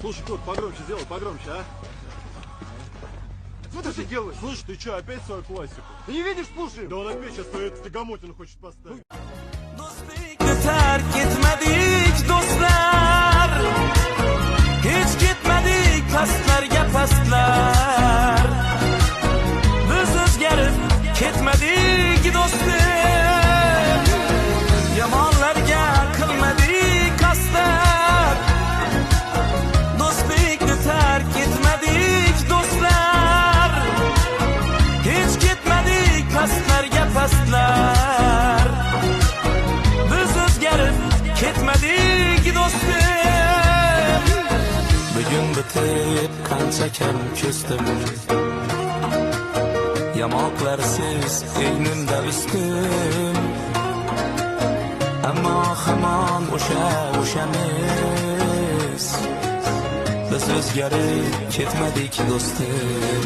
Слушай, Кот, погромче сделай, погромче, а? Что ты делаешь? Слушай, ты что, опять свою классику? Ты не видишь, слушай? Да он опять сейчас твою тягомотину хочет поставить. Terk etmedik dostlar, hiç gitmedik pastlarga pastlar. Biz o'zgarib ketmedik do'stim, yomonlarga qilmadik qasd. Do'stlikni terk etmedik dostlar, hiç gitmedik pastlarga pastlar. Ketmedik do'stim, bugun bitib qancha kam ko'sdim. Yamoqlarsiz egnimda ustim, ammo hamon o'shamiz. Biz o'zgarib ketmadik do'stim.